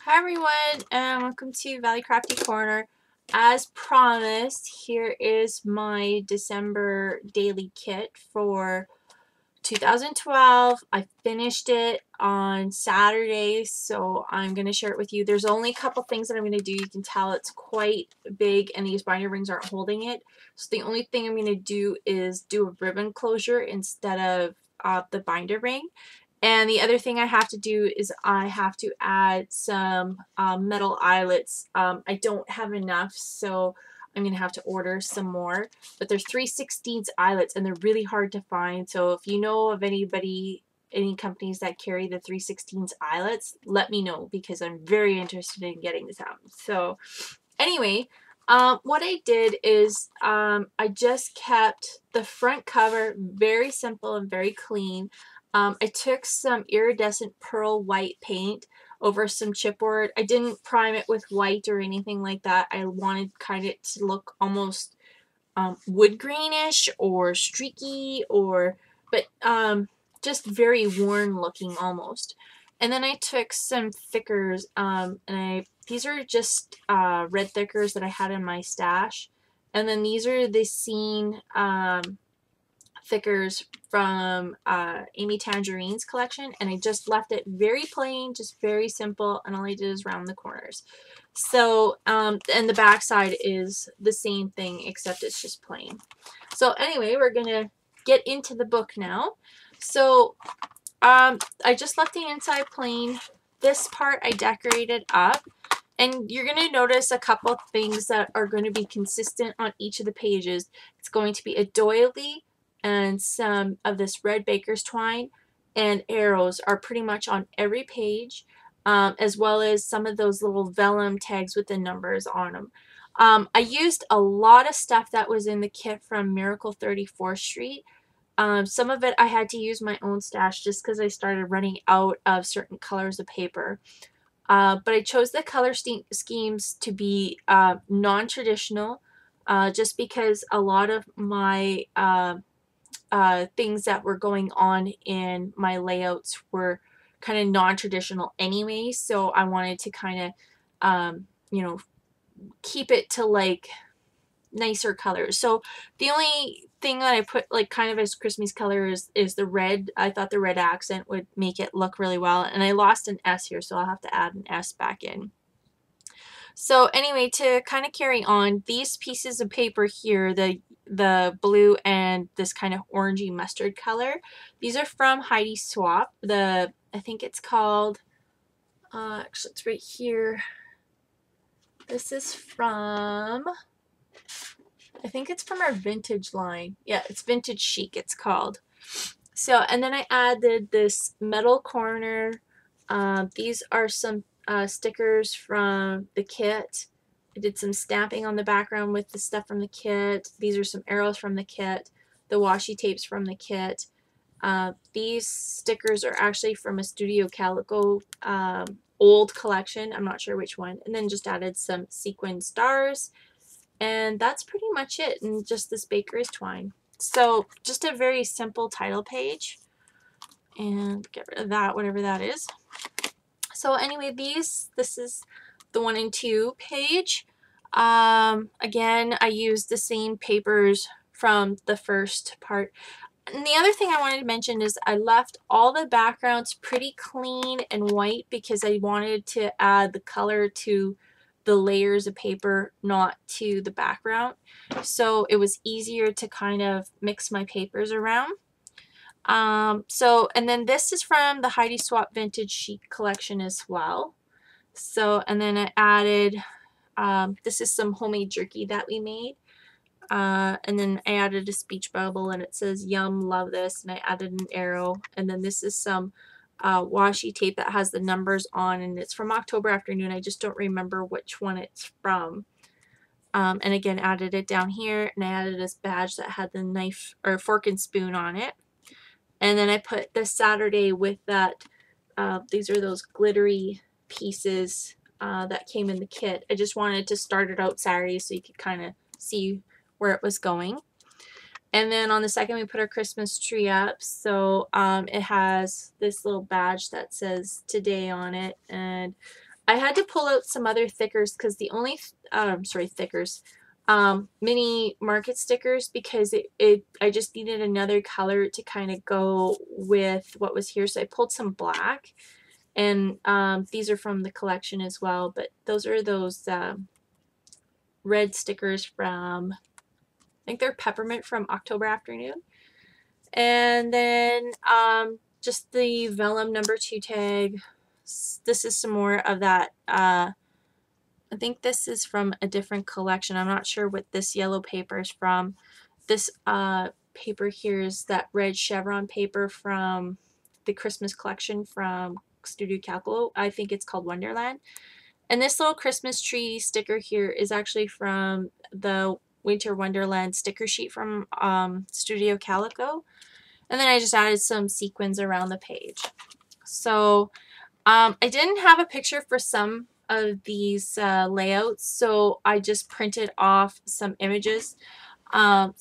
Hi everyone, and welcome to Valley Crafty Corner. As promised, here is my December daily kit for 2012. I finished it on Saturday, so I'm going to share it with you. There's only a couple things that I'm going to do. You can tell it's quite big and these binder rings aren't holding it. So the only thing I'm going to do is do a ribbon closure instead of the binder ring. And the other thing I have to do is I have to add some metal eyelets. I don't have enough, so I'm going to have to order some more. But they're 3/16 eyelets, and they're really hard to find. So if you know of anybody, any companies that carry the 3/16 eyelets, let me know because I'm very interested in getting this out. So anyway, what I did is I just kept the front cover very simple and very clean. I took some iridescent pearl white paint over some chipboard. I didn't prime it with white or anything like that. I wanted kind of to look almost wood greenish or streaky but just very worn looking almost. And then I took some thickers and these are just red thickers that I had in my stash. And then these are the Scene thickers from Amy Tangerine's collection, and I just left it very plain, just very simple, and all I did is round the corners. So, and the back side is the same thing, except it's just plain. So anyway, we're gonna get into the book now. So, I just left the inside plain. This part I decorated up. And you're going to notice a couple things that are going to be consistent on each of the pages. It's going to be a doily and some of this red baker's twine, and arrows are pretty much on every page, as well as some of those little vellum tags with the numbers on them. I used a lot of stuff that was in the kit from Miracle 34th Street. Some of it I had to use my own stash just because I started running out of certain colors of paper. But I chose the color schemes to be non-traditional just because a lot of my things that were going on in my layouts were kind of non-traditional anyway. So I wanted to kind of, you know, keep it to like nicer colors. So the only thing that I put like kind of as Christmas color is the red. I thought the red accent would make it look really well, and I lost an S here, so I'll have to add an S back in. So anyway, to kind of carry on, these pieces of paper here, the blue and this kind of orangey mustard color, these are from Heidi Swapp. I think it's called, actually it's right here. This is from, I think it's from our vintage line. Yeah, it's Vintage Chic it's called. So, and then I added this metal corner. These are some stickers from the kit. I did some stamping on the background with the stuff from the kit. These are some arrows from the kit. The washi tapes from the kit. These stickers are actually from a Studio Calico old collection. I'm not sure which one. And then just added some sequin stars. And that's pretty much it. And just this baker's twine. So just a very simple title page. And get rid of that, whatever that is. So anyway, this is the 1 and 2 page. Again, I used the same papers from the first part. And the other thing I wanted to mention is I left all the backgrounds pretty clean and white because I wanted to add the color to the layers of paper, not to the background. So it was easier to kind of mix my papers around. And then this is from the Heidi Swapp Vintage Chic collection as well. So, and then I added, this is some homemade jerky that we made. And then I added a speech bubble and it says, "Yum, love this." And I added an arrow. And then this is some washi tape that has the numbers on, and it's from October Afternoon. I just don't remember which one it's from. And again, added it down here, and I added this badge that had the knife or fork and spoon on it. And then I put the Saturday with that. These are those glittery pieces that came in the kit. I just wanted to start it out Saturday so you could kind of see where it was going. And then on the second, we put our Christmas tree up. So it has this little badge that says today on it. And I had to pull out some other thickers because the only, thickers, mini market stickers, because I just needed another color to kind of go with what was here. So I pulled some black, and these are from the collection as well, but those are those red stickers from, I think they're peppermint from October Afternoon. And then just the vellum number 2 tag. This is some more of that. I think this is from a different collection. I'm not sure what this yellow paper is from. This paper here is that red chevron paper from the Christmas collection from Studio Calco. I think it's called Wonderland. And this little Christmas tree sticker here is actually from the Winter Wonderland sticker sheet from Studio Calico. And then I just added some sequins around the page. So I didn't have a picture for some of these layouts, so I just printed off some images. For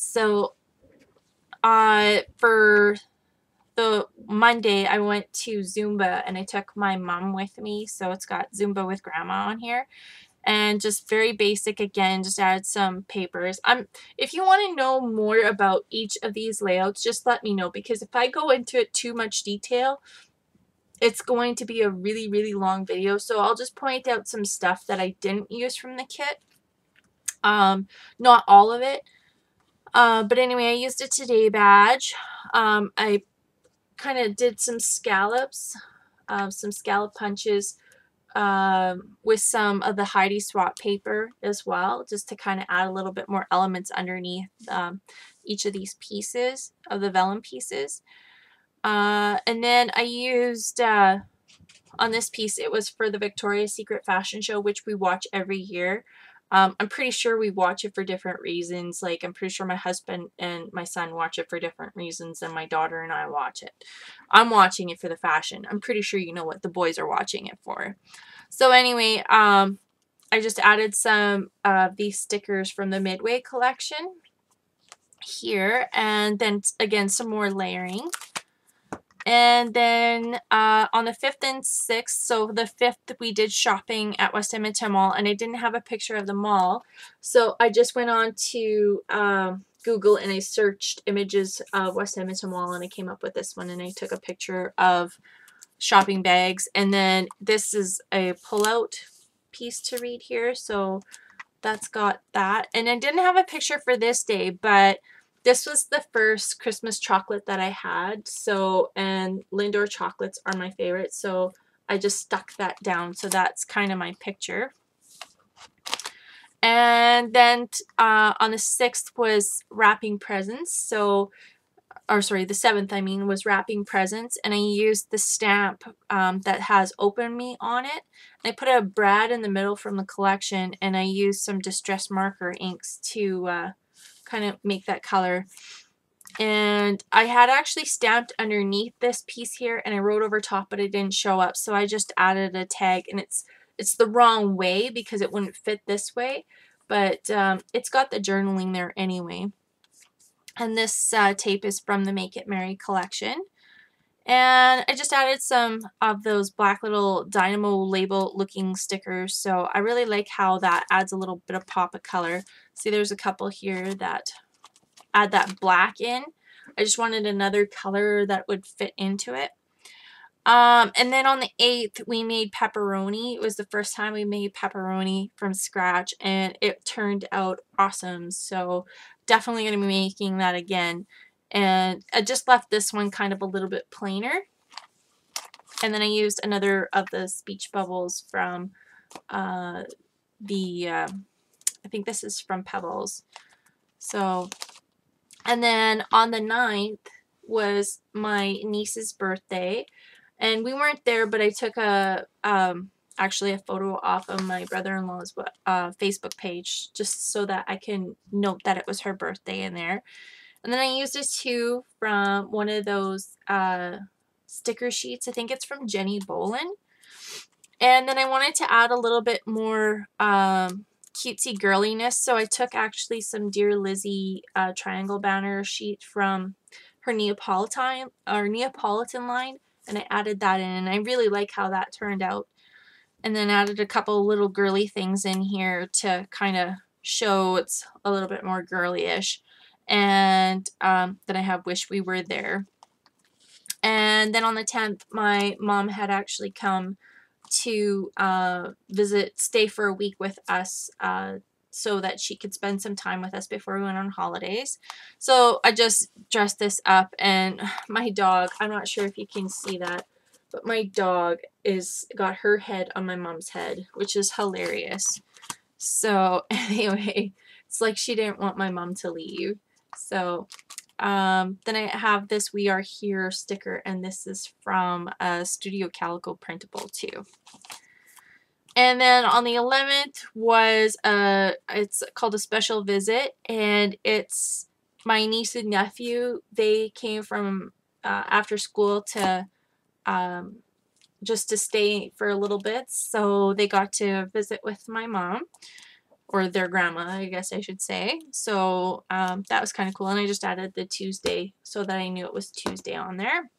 the Monday, I went to Zumba, and I took my mom with me, so it's got Zumba with Grandma on here. And just very basic, again, just added some papers. If you want to know more about each of these layouts, just let me know, because if I go into it too much detail, it's going to be a really, really long video. So I'll just point out some stuff that I didn't use from the kit. Not all of it. But anyway, I used a Today badge. I kind of did some scallops, some scallop punches, with some of the Heidi Swap paper as well, just to kind of add a little bit more elements underneath each of these pieces of the vellum pieces. And then I used, on this piece, it was for the Victoria's Secret fashion show, which we watch every year. I'm pretty sure we watch it for different reasons. Like, I'm pretty sure my husband and my son watch it for different reasons than my daughter and I watch it. I'm watching it for the fashion. I'm pretty sure you know what the boys are watching it for. So anyway, I just added some of these stickers from the Midway collection here. And then, again, some more layering. And then on the 5th and 6th, so the 5th we did shopping at West Edmonton Mall, and I didn't have a picture of the mall. So I just went on to Google and I searched images of West Edmonton Mall, and I came up with this one, and I took a picture of shopping bags. And then this is a pull-out piece to read here, so that's got that. And I didn't have a picture for this day, but this was the first Christmas chocolate that I had, so, and Lindor chocolates are my favorite, so I just stuck that down, so that's kind of my picture. And then on the 6th was wrapping presents, so, or sorry, the 7th, I mean, was wrapping presents, and I used the stamp that has Open Me on it. I put a Brad in the middle from the collection, and I used some distress marker inks to kind of make that color. And I had actually stamped underneath this piece here, and I wrote over top, but it didn't show up, so I just added a tag, and it's the wrong way because it wouldn't fit this way, but it's got the journaling there anyway. And this tape is from the Make It Merry collection. And I just added some of those black little dynamo label looking stickers. So I really like how that adds a little bit of pop of color. See, there's a couple here that add that black in. I just wanted another color that would fit into it. And then on the 8th, we made pepperoni. It was the first time we made pepperoni from scratch, and it turned out awesome. So definitely going to be making that again. And I just left this one kind of a little bit plainer. And then I used another of the speech bubbles from I think this is from Pebbles. So, and then on the 9th was my niece's birthday. And we weren't there, but I took actually a photo off of my brother-in-law's Facebook page, just so that I can note that it was her birthday in there. And then I used a too from one of those sticker sheets. I think it's from Jenny Bolin. And then I wanted to add a little bit more cutesy girliness, so I took actually some Dear Lizzie triangle banner sheet from her Neapolitan line, and I added that in, and I really like how that turned out. And then added a couple little girly things in here to kind of show it's a little bit more girly-ish. And then I have Wish We Were There. And then on the 10th, my mom had actually come to stay for a week with us so that she could spend some time with us before we went on holidays. So I just dressed this up, and my dog, I'm not sure if you can see that, but my dog got her head on my mom's head, which is hilarious. So anyway, it's like she didn't want my mom to leave. So then I have this We Are Here sticker, and this is from Studio Calico printable too. And then on the 11th was it's called A Special Visit, and it's my niece and nephew. They came from after school to just to stay for a little bit, so they got to visit with my mom, or their grandma, I guess I should say. So that was kind of cool, and I just added the Tuesday so that I knew it was Tuesday on there.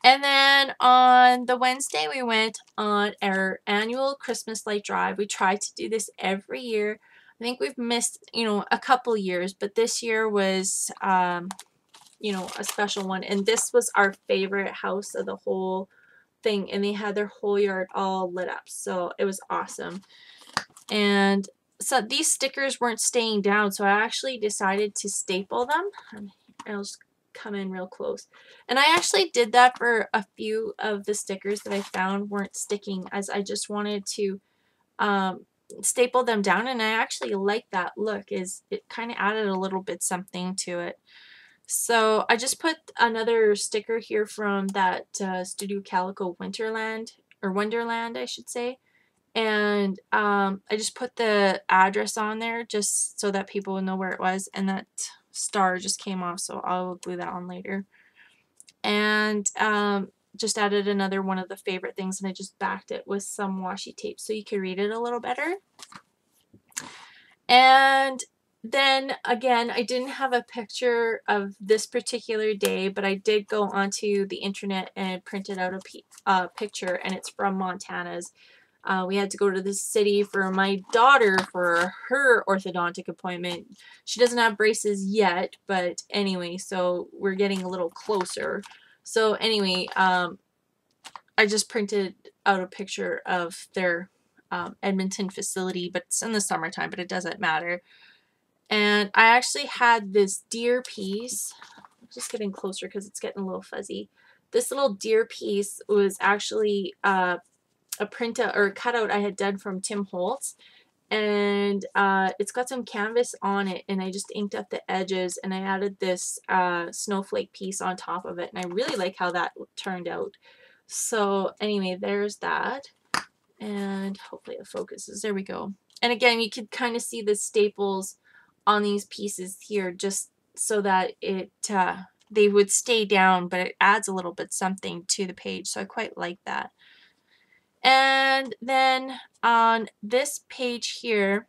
And then on the Wednesday, we went on our annual Christmas light drive. We try to do this every year. I think we've missed, a couple years, but this year was, a special one. And this was our favorite house of the whole thing, and they had their whole yard all lit up. So it was awesome. And so these stickers weren't staying down, so I actually decided to staple them. I'll just come in real close. And I actually did that for a few of the stickers that I found weren't sticking, as I just wanted to staple them down, and I actually like that look. It kind of added a little bit something to it. So I just put another sticker here from that Studio Calico Wonderland, I should say. And I just put the address on there just so that people would know where it was, and that star just came off, so I'll glue that on later. And just added another one of the favorite things, and I just backed it with some washi tape so you could read it a little better. And then again, I didn't have a picture of this particular day, but I did go onto the internet and printed out a picture, and it's from Montana's. We had to go to the city for my daughter for her orthodontic appointment. She doesn't have braces yet, but anyway, so we're getting a little closer. So anyway, I just printed out a picture of their Edmonton facility, but it's in the summertime, but it doesn't matter. And I actually had this deer piece. I'm just getting closer because it's getting a little fuzzy. This little deer piece was actually a printout or a cutout I had done from Tim Holtz, and it's got some canvas on it, and I just inked up the edges, and I added this snowflake piece on top of it, and I really like how that turned out. So anyway, there's that, and hopefully it focuses. There we go. And again, you could kind of see the staples on these pieces here, just so that they would stay down, but it adds a little bit something to the page, so I quite like that. And then on this page here,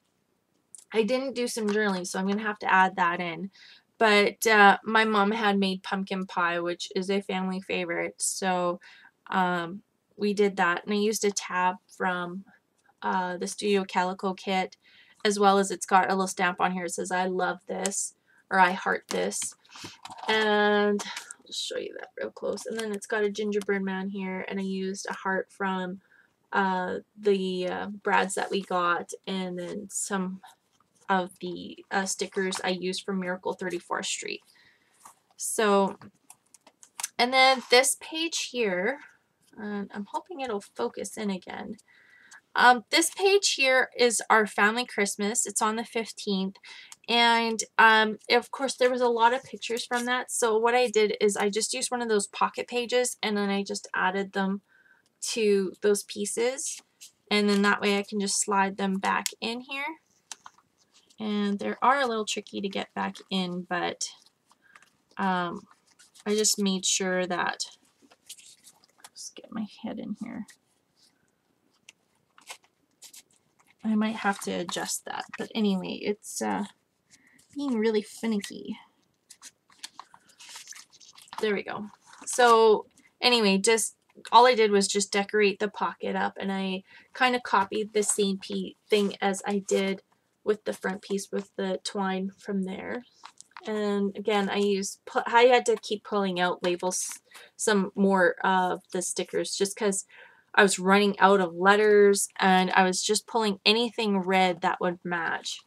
I didn't do some journaling, so I'm going to have to add that in. But my mom had made pumpkin pie, which is a family favorite, so we did that. And I used a tab from the Studio Calico kit, as well as it's got a little stamp on here. It says, I love this, or I heart this. And I'll just show you that real close. And then it's got a gingerbread man here, and I used a heart from the brads that we got, and then some of the stickers I used from Miracle 34th Street. So, and then this page here, I'm hoping it'll focus in again. This page here is our family Christmas. It's on the 15th, and of course there was a lot of pictures from that, so what I did is I just used one of those pocket pages, and then I just added them to those pieces, and then that way I can just slide them back in here. And they are a little tricky to get back in, but I just made sure that, let's get my head in here. I might have to adjust that, but anyway, it's being really finicky. There we go. So anyway, just all I did was just decorate the pocket up, and I kind of copied the same thing as I did with the front piece with the twine from there. And again, I had to keep pulling out labels, some more of the stickers, just because I was running out of letters, and I was just pulling anything red that would match.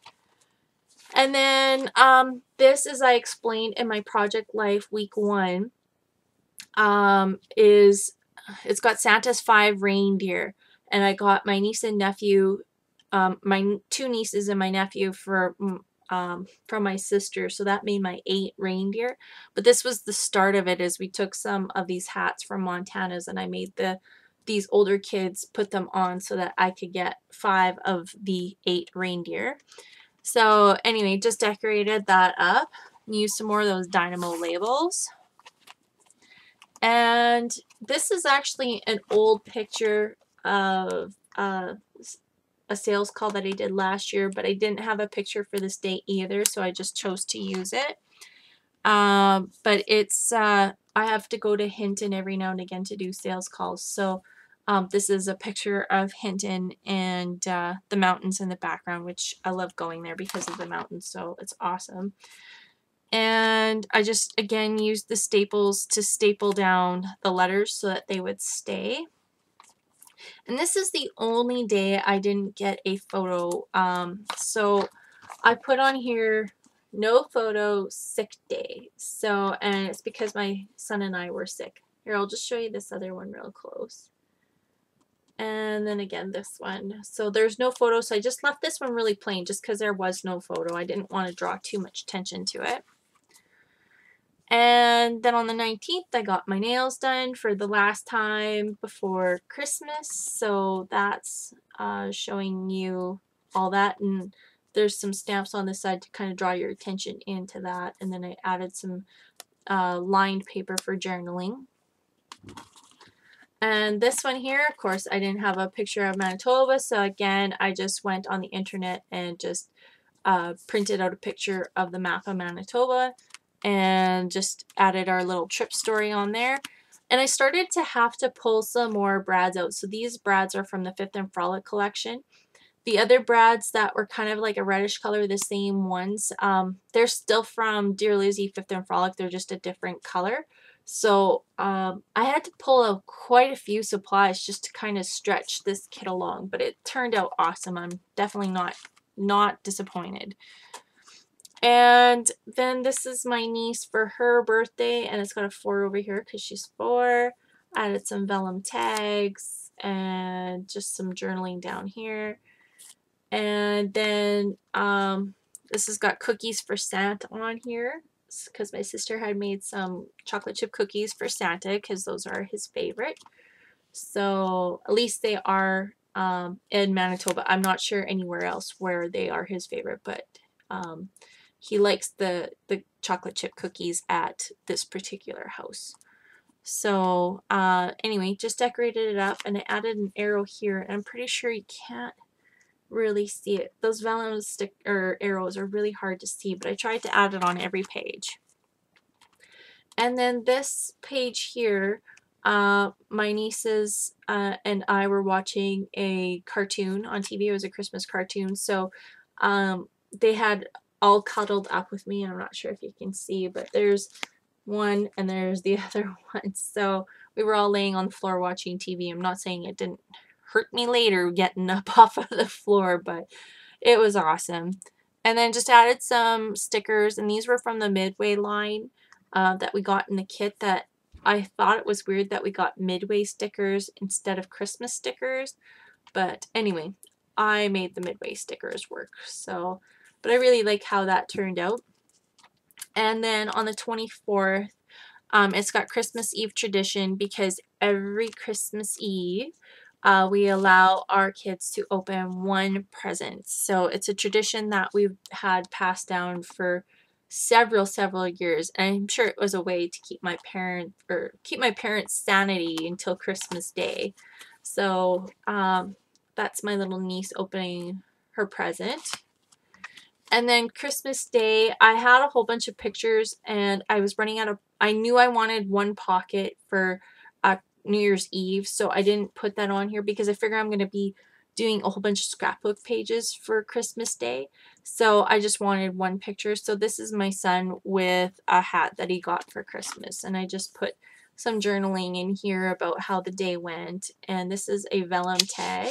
And then this, as I explained in my Project Life week 1, it's got Santa's 5 reindeer, and I got my niece and nephew, my 2 nieces and my nephew from my sister, so that made my 8 reindeer. But this was the start of it, as we took some of these hats from Montana's, and I made these older kids put them on so that I could get 5 of the 8 reindeer. So anyway, just decorated that up, used some more of those dynamo labels. And this is actually an old picture of a sales call that I did last year, but I didn't have a picture for this day either, so I just chose to use it. But it's I have to go to Hinton every now and again to do sales calls, so this is a picture of Hinton and the mountains in the background, which I love going there because of the mountains, so it's awesome. And I just, again, used the staples to staple down the letters so that they would stay. And this is the only day I didn't get a photo. So I put on here, no photo, sick day. So, and it's because my son and I were sick. Here, I'll just show you this other one real close. And then again, this one. So there's no photo, so I just left this one really plain just because there was no photo. I didn't want to draw too much attention to it. And then on the 19th, I got my nails done for the last time before Christmas. So that's showing you all that. And there's some stamps on the side to kind of draw your attention into that. And then I added some lined paper for journaling. And this one here, of course, I didn't have a picture of Manitoba. So again, I just went on the internet and just printed out a picture of the map of Manitoba and just added our little trip story on there. And I started to have to pull some more brads out. So these brads are from the Fifth and Frolic collection. The other brads that were kind of like a reddish color, the same ones, they're still from Dear Lizzie Fifth and Frolic. They're just a different color. So I had to pull out quite a few supplies just to kind of stretch this kit along. But it turned out awesome. I'm definitely not disappointed. And then this is my niece for her birthday, and it's got a 4 over here because she's 4. Added some vellum tags and just some journaling down here. And then this has got cookies for Santa on here because my sister had made some chocolate chip cookies for Santa because those are his favorite. So at least they are in Manitoba. I'm not sure anywhere else where they are his favorite, but he likes the chocolate chip cookies at this particular house. So anyway, just decorated it up, and I added an arrow here, and I'm pretty sure you can't really see it. Those vellum arrows are really hard to see, but I tried to add it on every page. And then this page here, my nieces and I were watching a cartoon on TV. It was a Christmas cartoon, so they had all cuddled up with me. I'm not sure if you can see, but there's one and there's the other one. So we were all laying on the floor watching TV. I'm not saying it didn't hurt me later getting up off of the floor, but it was awesome. And then just added some stickers, and these were from the Midway line that we got in the kit. That I thought it was weird that we got Midway stickers instead of Christmas stickers, but anyway, I made the Midway stickers work. So but I really like how that turned out. And then on the 24th, it's got Christmas Eve tradition, because every Christmas Eve we allow our kids to open one present. So it's a tradition that we've had passed down for several years, and I'm sure it was a way to keep my parents' sanity until Christmas Day. So that's my little niece opening her present. And then Christmas Day, I had a whole bunch of pictures, and I was running out of, I knew I wanted one pocket for New Year's Eve, so I didn't put that on here because I figure I'm going to be doing a whole bunch of scrapbook pages for Christmas Day. So I just wanted one picture. So this is my son with a hat that he got for Christmas, and I just put some journaling in here about how the day went. And this is a vellum tag.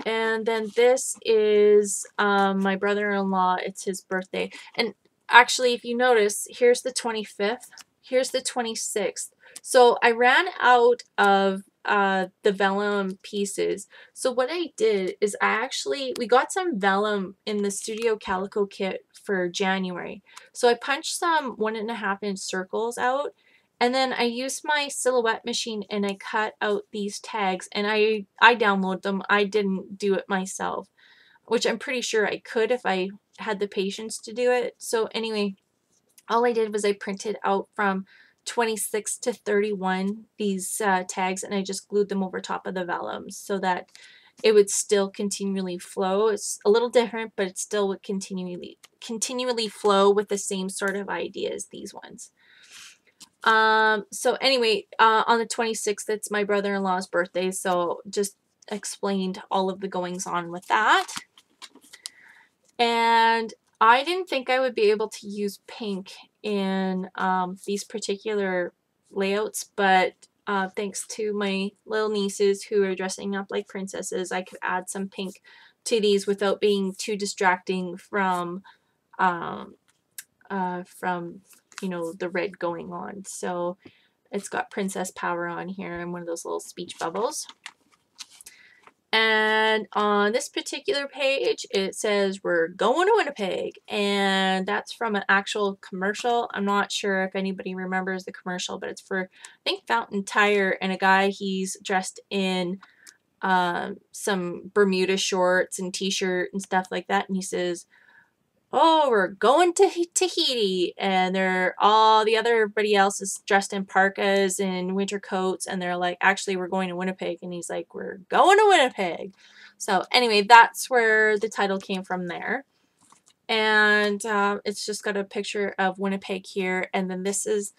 And then this is my brother-in-law. It's his birthday. And actually, if you notice, here's the 25th. Here's the 26th. So I ran out of the vellum pieces. So what I did is we got some vellum in the Studio Calico kit for January. So I punched some 1.5-inch circles out. And then I used my Silhouette machine and I cut out these tags, and I download them. I didn't do it myself, which I'm pretty sure I could if I had the patience to do it. So anyway, all I did was I printed out from 26 to 31 these tags, and I just glued them over top of the vellum so that it would still continually flow. It's a little different, but it still would continually flow with the same sort of idea as these ones. So anyway, on the 26th, it's my brother-in-law's birthday, so just explained all of the goings on with that. And I didn't think I would be able to use pink in these particular layouts, but thanks to my little nieces who are dressing up like princesses, I could add some pink to these without being too distracting from you know, the red going on. So it's got Princess Power on here and one of those little speech bubbles. And on this particular page, it says we're going to Winnipeg, and that's from an actual commercial. I'm not sure if anybody remembers the commercial, but it's for, I think, Fountain Tire, and a guy, he's dressed in some Bermuda shorts and t-shirt and stuff like that, and he says, oh, we're going to Tahiti, and everybody else is dressed in parkas and winter coats, and they're like, actually, we're going to Winnipeg, and he's like, we're going to Winnipeg. So anyway, that's where the title came from there. And it's just got a picture of Winnipeg here, and then this is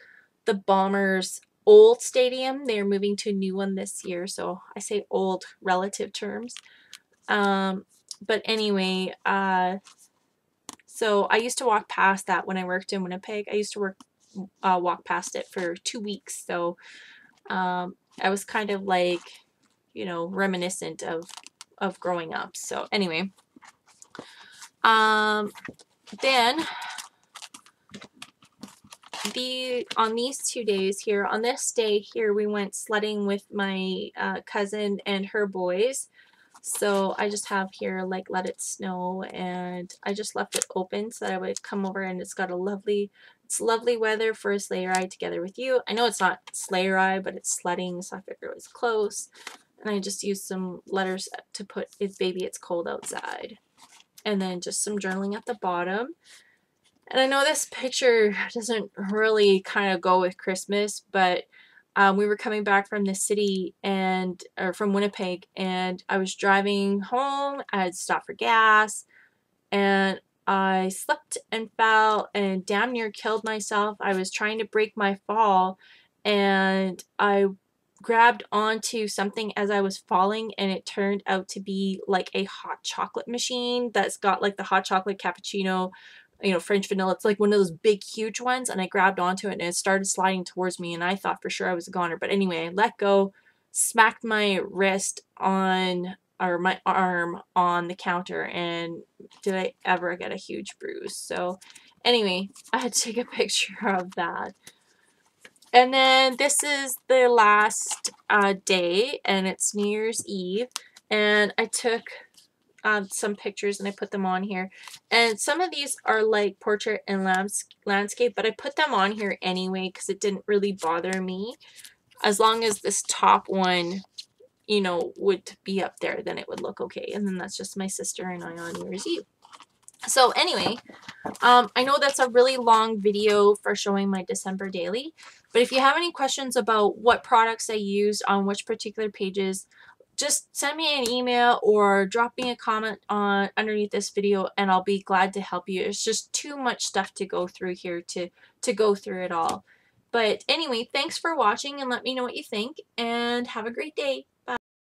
the Bombers' old stadium. They're moving to a new one this year, so I say old relative terms. But anyway, so I used to walk past that when I worked in Winnipeg. I used to walk past it for 2 weeks. So I was kind of like, you know, reminiscent of growing up. So anyway, then on these 2 days here, on this day here, we went sledding with my cousin and her boys. So I just have here like Let It Snow, and I just left it open so that I would come over, and it's got it's lovely weather for a sleigh ride together with you. I know it's not sleigh ride, but it's sledding, so I figured it was close. And I just used some letters to put "It's baby, it's cold outside," and then just some journaling at the bottom. And I know this picture doesn't really kind of go with Christmas, but we were coming back from the city or from Winnipeg, and I was driving home. I had stopped for gas, and I slipped and fell and damn near killed myself. I was trying to break my fall, and I grabbed onto something as I was falling, and it turned out to be like a hot chocolate machine that's got like the hot chocolate cappuccino, you know, French vanilla. It's like one of those big, huge ones, and I grabbed onto it, and it started sliding towards me, and I thought for sure I was a goner. But anyway, I let go, smacked my wrist or my arm on the counter, and did I ever get a huge bruise. So anyway, I had to take a picture of that. And then this is the last day, and it's New Year's Eve, and I took some pictures and I put them on here, and some of these are like portrait and landscape, but I put them on here anyway because it didn't really bother me. As long as this top one, you know, would be up there, then it would look okay. And then that's just my sister and I on New Year's Eve. So anyway, I know that's a really long video for showing my December daily, but if you have any questions about what products I used on which particular pages, just send me an email or drop me a comment underneath this video, and I'll be glad to help you. It's just too much stuff to go through here to go through it all. But anyway, thanks for watching and let me know what you think, and have a great day.